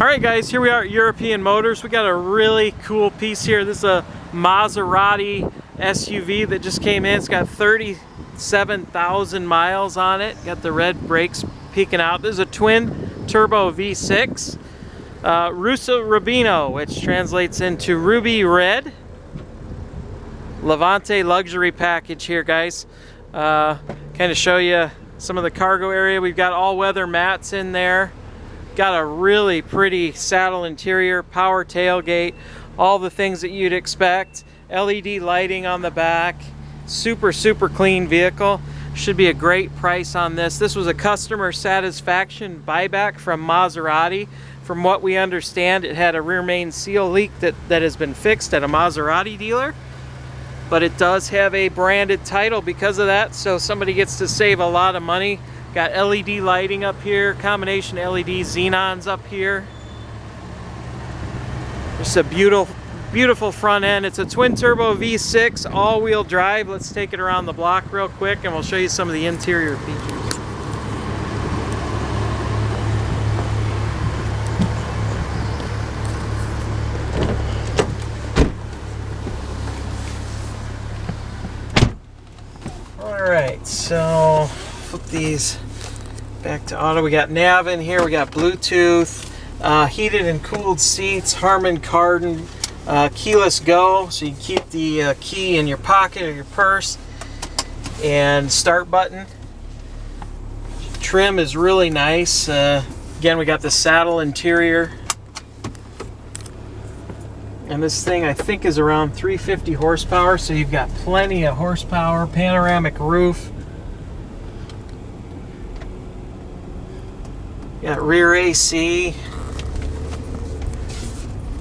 Alright guys, here we are at European Motors. We got a really cool piece here. This is a Maserati SUV that just came in. It's got 37,000 miles on it. Got the red brakes peeking out. This is a twin turbo V6. Russo Rubino, which translates into ruby red. Levante luxury package here, guys. Kind of show you some of the cargo area. We've got all-weather mats in there. Got a really pretty saddle interior, power tailgate, all the things that you'd expect. LED lighting on the back. Super clean vehicle. Should be a great price on this. This was a customer satisfaction buyback from Maserati. From what we understand, it had a rear main seal leak that has been fixed at a Maserati dealer. But it does have a branded title because of that, so somebody gets to save a lot of money. Got LED lighting up here, combination LED xenons up here. Just a beautiful front end. It's a twin turbo V6 all-wheel drive. Let's take it around the block real quick and we'll show you some of the interior features. Alright, so flip these back to auto. We got nav in here, we got Bluetooth, heated and cooled seats, Harman Kardon, keyless go, so you can keep the key in your pocket or your purse, and start button. Trim is really nice. Again, we got the saddle interior. And this thing I think is around 350 horsepower, so you've got plenty of horsepower. Panoramic roof. Got rear AC.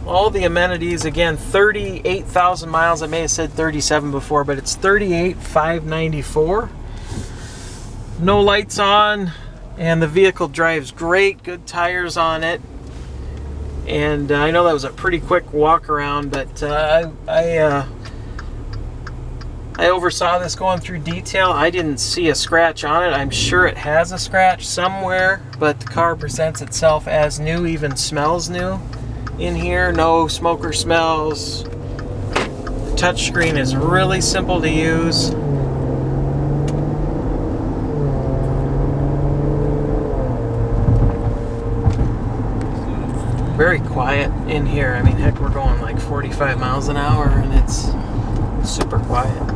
All the amenities, again, 38,000 miles. I may have said 37 before, but it's 38,594. No lights on, and the vehicle drives great. Good tires on it. And I know that was a pretty quick walk around, but I oversaw this going through detail. I didn't see a scratch on it. I'm sure it has a scratch somewhere, but the car presents itself as new, even smells new in here. No smoker smells. The touchscreen is really simple to use. Very quiet in here. I mean, heck, we're going like 45 miles an hour and it's super quiet.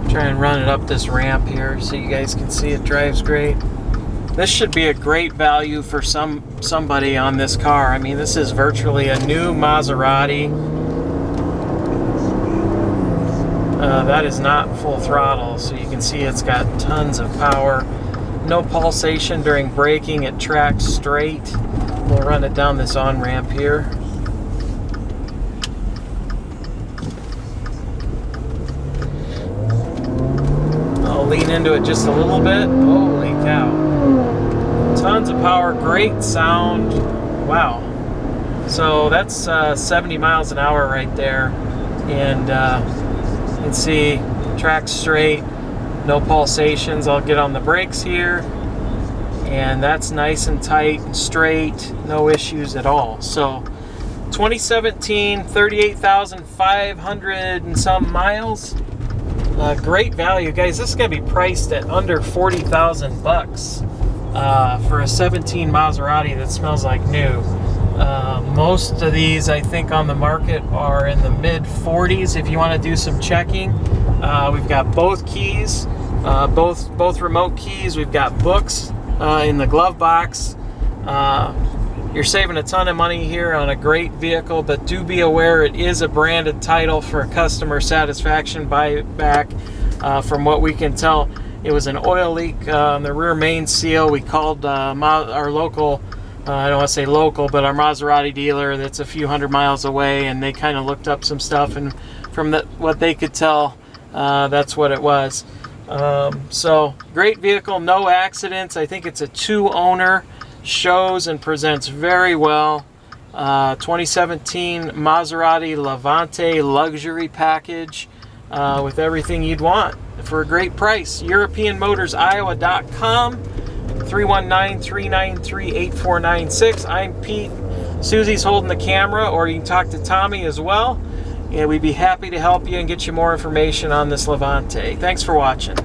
Try and run it up this ramp here so you guys can see it drives great. This should be a great value for somebody on this car. I mean, this is virtually a new Maserati. That is not full throttle, so you can see it's got tons of power. No pulsation during braking, it tracks straight. We'll run it down this on-ramp here. I'll lean into it just a little bit. Holy cow. Tons of power, great sound. Wow. So that's 70 miles an hour right there. And you can see, tracks straight. No pulsations. I'll get on the brakes here, and that's nice and tight and straight, no issues at all. So 2017, 38,500 and some miles. Great value, guys. This is gonna be priced at under 40,000 bucks for a 17 Maserati that smells like new. Most of these, I think, on the market are in the mid 40s. If you want to do some checking, we've got both keys. Both remote keys. We've got books in the glove box. You're saving a ton of money here on a great vehicle, but do be aware it is a branded title for a customer satisfaction buyback. From what we can tell, it was an oil leak on the rear main seal. We called our local, I don't want to say local, but our Maserati dealer that's a few hundred miles away, and they kind of looked up some stuff, and from what they could tell, that's what it was. So great vehicle, no accidents. I think it's a 2-owner, shows and presents very well. 2017 Maserati Levante luxury package with everything you'd want for a great price. EuropeanMotorsIowa.com. 319-393-8496. I'm Pete. Susie's holding the camera, or you can talk to Tommy as well. And we'd be happy to help you and get you more information on this Levante. Thanks for watching.